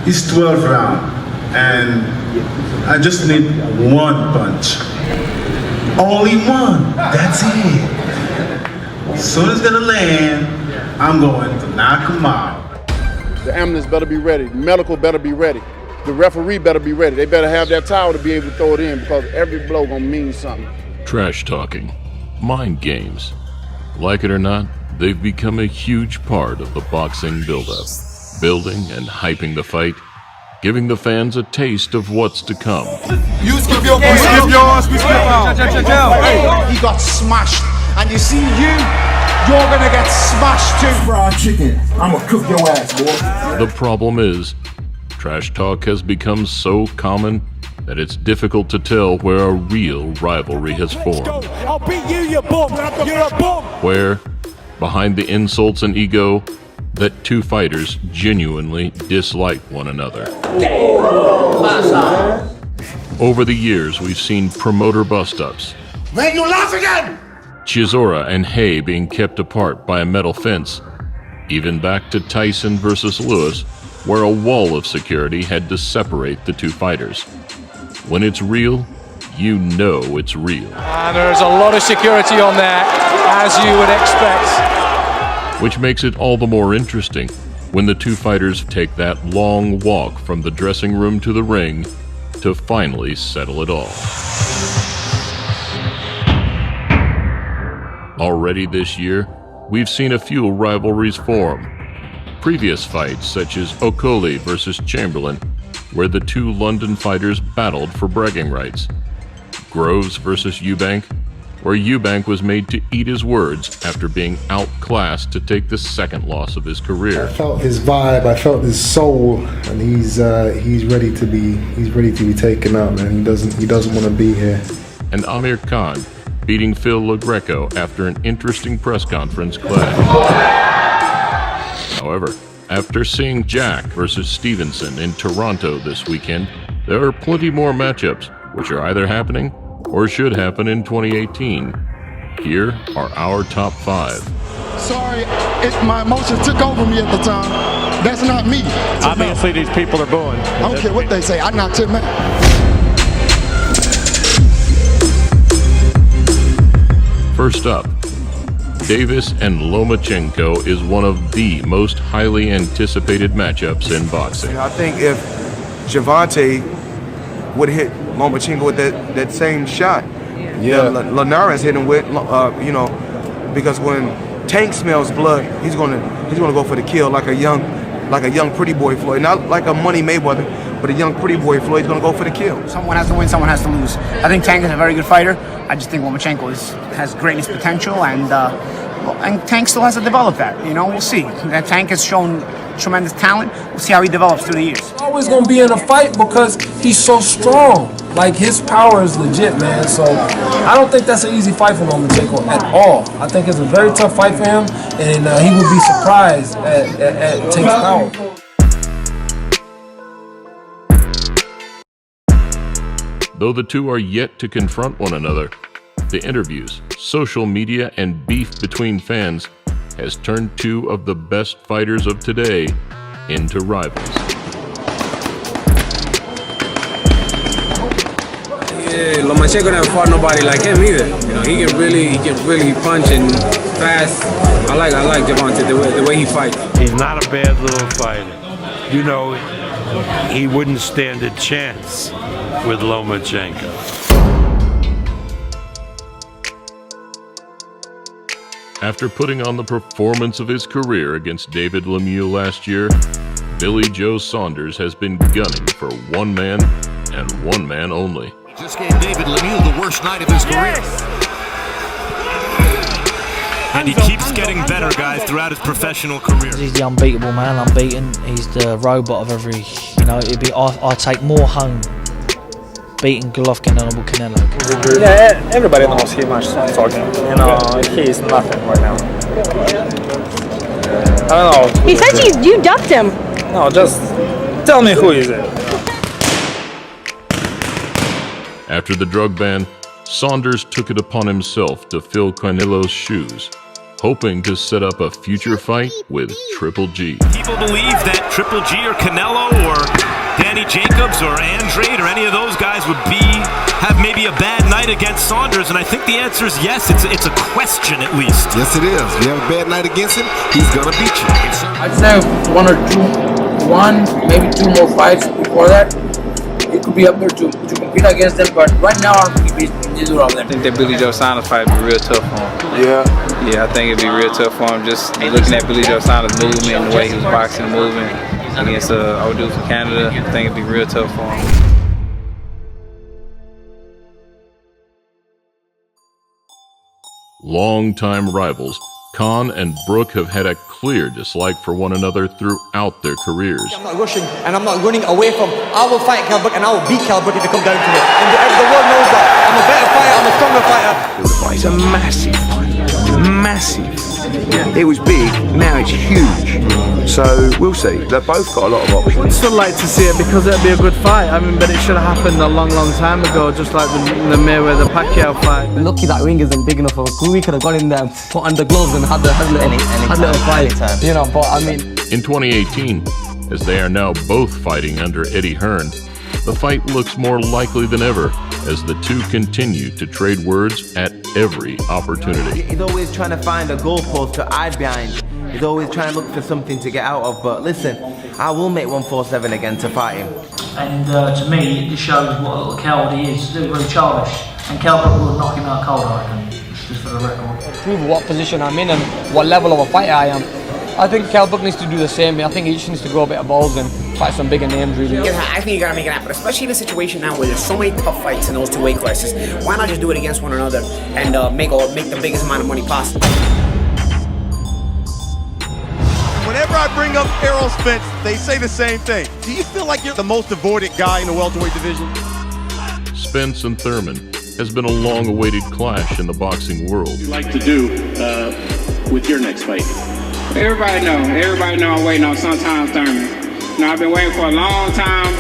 It's 12 rounds, and I just need one punch. Only one. That's it. As soon as it's gonna land, I'm going to knock him out. The ambulance better be ready. The medical better be ready. The referee better be ready. They better have that towel to be able to throw it in because every blow gonna mean something. Trash talking, mind games. Like it or not, they've become a huge part of the boxing buildup. Building and hyping the fight, giving the fans a taste of what's to come. You skip yours, we skip yours, we skip ours. He got smashed, and you see you're gonna get smashed too. Fried chicken, I'ma cook your ass, boy. The problem is, trash talk has become so common that it's difficult to tell where a real rivalry has formed. I'll beat you, you bum. You're a bum. Where, behind the insults and ego, that two fighters genuinely dislike one another. Over the years, we've seen promoter bust-ups. Man, you laugh again! Chisora and Hay being kept apart by a metal fence, even back to Tyson versus Lewis, where a wall of security had to separate the two fighters. When it's real, you know it's real. And there's a lot of security on there, as you would expect. Which makes it all the more interesting when the two fighters take that long walk from the dressing room to the ring to finally settle it all. Already this year, we've seen a few rivalries form. Previous fights, such as Okoli versus Chamberlain, where the two London fighters battled for bragging rights. Groves versus Eubank, where Eubank was made to eat his words after being outclassed to take the second loss of his career. I felt his vibe, I felt his soul, and he's ready to be taken out, man. He doesn't want to be here. And Amir Khan beating Phil LaGreco after an interesting press conference clash. However, after seeing Jack versus Stevenson in Toronto this weekend, there are plenty more matchups which are either happening or should happen in 2018. Here are our top 5. Sorry, my emotions took over me at the time. That's not me. Obviously, these people are booing. I don't care what they say. I knocked him out. First up, Davis and Lomachenko is one of the most highly anticipated matchups in boxing. I think if Gervonta would hit Lomachenko with that same shot, Linares hit him with, because when Tank smells blood, he's gonna go for the kill like a young pretty boy Floyd, not like a Money Mayweather, but a young pretty boy Floyd's gonna go for the kill. Someone has to win, someone has to lose. I think Tank is a very good fighter. I just think Lomachenko has greatest potential, and Tank still has to develop that. We'll see. That Tank has shown tremendous talent. We'll see how he develops through the years. Always gonna be in a fight because he's so strong. Like, his power is legit, man. So I don't think that's an easy fight for Lomachenko at all. I think it's a very tough fight for him, and he would be surprised at Tank's power. Though the two are yet to confront one another, the interviews, social media, and beef between fans has turned two of the best fighters of today into rivals. Yeah, Lomachenko never fought nobody like him either. He can really punch and fast. I like Gervonta the way he fights. He's not a bad little fighter. He wouldn't stand a chance with Lomachenko. After putting on the performance of his career against David Lemieux last year, Billy Joe Saunders has been gunning for one man and one man only. Just gave David Lemieux the worst night of his career. And he keeps getting better, guys, throughout his professional career. He's the unbeatable man, unbeaten. He's the robot of every, I take more home beating Golovkin than I will Canelo. Yeah, everybody knows he much talking. He's nothing right now. I don't know. He said you ducked him. No, just tell me who is it. After the drug ban, Saunders took it upon himself to fill Canelo's shoes, hoping to set up a future fight with Triple G. People believe that Triple G or Canelo or Danny Jacobs or Andrade or any of those guys would have maybe a bad night against Saunders? And I think the answer is yes. It's a question at least. Yes, it is. If you have a bad night against him, he's gonna beat you. I'd say one, maybe two more fights before that. It could be up there to compete against them, but right now I'm going to be neither of them. I think that Billy Joe Saunders fight would be real tough for him. Yeah, I think it'd be real tough for him. Just looking at Billy Joe Saunders' movement and the way he was boxing and moving against old dude from Canada, I think it'd be real tough for him. Longtime rivals, Khan and Brook have had a clear dislike for one another throughout their careers. I'm not rushing and I'm not running away from. I will fight Kell Brook and I will beat Kell Brook if it comes down to it. And the world knows that. I'm a better fighter, I'm a stronger fighter. It's a massive fight. Massive. It was big, now it's huge. So we'll see. They've both got a lot of options. I would still like to see it because it'd be a good fight. I mean, but it should have happened a long time ago, just like the Mayweather-Pacquiao fight. Lucky that ring isn't big enough for a crew. We could have got in there, put on the gloves and had a little fight. You know, but I mean... In 2018, as they are now both fighting under Eddie Hearn, the fight looks more likely than ever as the two continue to trade words at every opportunity. He's always trying to find a goalpost to hide behind. He's always trying to look for something to get out of. But listen, I will make 147 again to fight him. And to me, it shows what a little coward he is. He's really childish. And Kell Brook will knock him out cold, I reckon, just for the record. Prove what position I'm in and what level of a fighter I am. I think Kell Brook needs to do the same. I think he just needs to grow a bit of balls and fight some bigger names, really. Yeah, I think you gotta make it happen, especially in a situation now where there's so many tough fights in those two weight classes. Why not just do it against one another and make the biggest amount of money possible? Whenever I bring up Errol Spence, they say the same thing. Do you feel like you're the most avoided guy in the welterweight division? Spence and Thurman has been a long-awaited clash in the boxing world. What would you like to do with your next fight? Everybody know I'm waiting on sometimes Thurman. I've been waiting for a long time.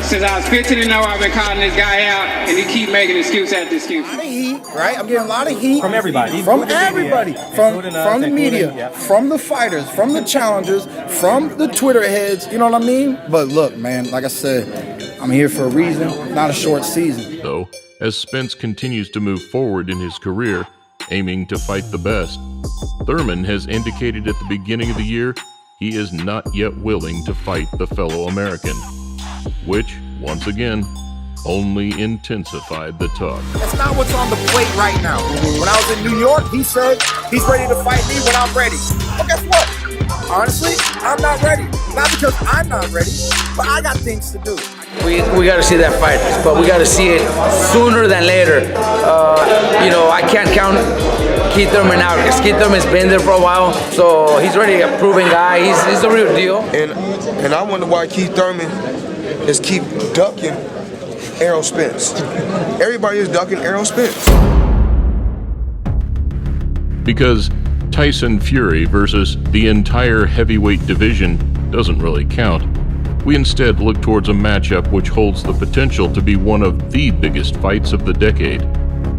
Since I was 15 and 0, I've been calling this guy out, and he keep making excuse after excuse. A lot of heat, right? I'm getting a lot of heat from everybody, from the media, from the fighters, from the challengers, from the Twitter heads. You know what I mean? But look, man, like I said, I'm here for a reason, not a short season. Though, as Spence continues to move forward in his career, aiming to fight the best, Thurman has indicated at the beginning of the year he is not yet willing to fight the fellow American, which, once again, only intensified the talk. That's not what's on the plate right now. When I was in New York, he said he's ready to fight me when I'm ready. But guess what? Honestly, I'm not ready. Not because I'm not ready, but I got things to do. We got to see that fight, but we got to see it sooner than later. I can't count Keith Thurman out because Keith Thurman's been there for a while, so he's already a proven guy. He's the real deal. And I wonder why Keith Thurman is keep ducking Errol Spence. Everybody is ducking Errol Spence. Because Tyson Fury versus the entire heavyweight division doesn't really count, we instead look towards a matchup which holds the potential to be one of the biggest fights of the decade.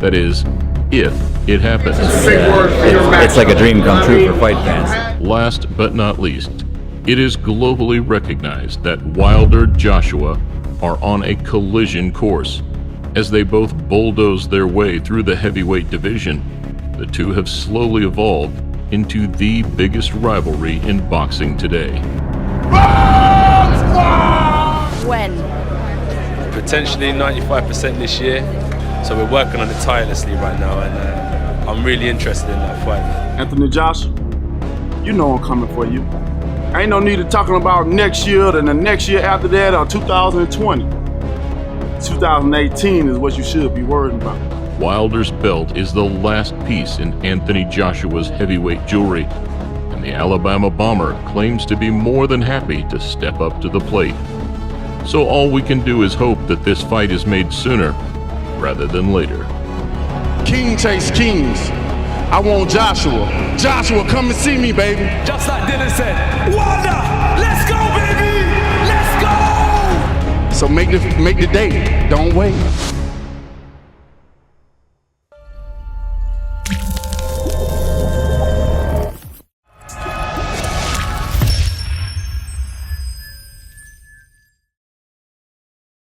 That is, if it happens. It's like a dream come true for fight fans. Last but not least, it is globally recognized that Wilder-Joshua are on a collision course. As they both bulldoze their way through the heavyweight division, the two have slowly evolved into the biggest rivalry in boxing today. When? Potentially 95% this year. So we're working on it tirelessly right now, and I'm really interested in that fight. Anthony Joshua, you know I'm coming for you. Ain't no need of talking about next year, then the next year after that, or 2020. 2018 is what you should be worried about. Wilder's belt is the last piece in Anthony Joshua's heavyweight jewelry, and the Alabama Bomber claims to be more than happy to step up to the plate. So all we can do is hope that this fight is made sooner rather than later. King chase kings. I want Joshua. Joshua, come and see me, baby. Just like Dylan said, Wilder, let's go, baby! Let's go! So make the date. Don't wait.